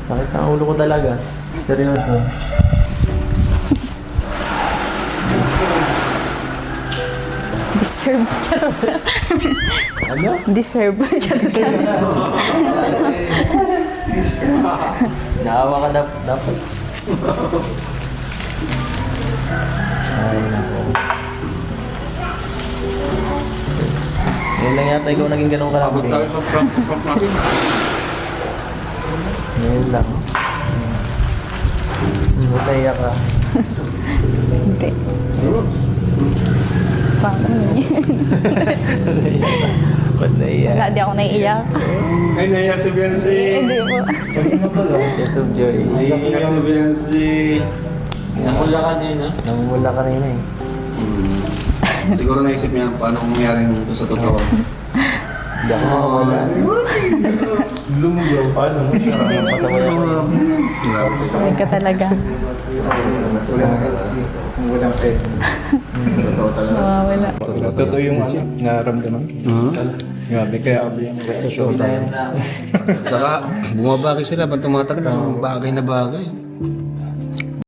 Sakit ang ulo ko talaga. Seryoso. Deserve. Charot. Ano? Deserve. Charot. Naawa ka dapat. Ay, nako. Ngayon lang yata ikaw naging ganun ka lang. Pagod tayo sa prank natin. Ngayon lang. Mataya ka. Hindi. Paano yun? Ba't naiyak? Wala, di ako naiiyak. Ay, naiyak si Biancy. Hindi po. Tears of joy. Naiyak si Biancy. Namumula ka din, ha? Namumula ka rin, eh. Siguro naisip niya paano mangyari nung sa totoo. Hindi ako makawala. Lumugaw pa, no? Pasama ako. Grabe. Sabi ka talaga. Walang pwede. Totoo talaga. Mawawala. Totoo yung ano, nararamdaman. Grabe, kaya yung Saka bumabagay sila, ba't tumatagal ng bagay na bagay.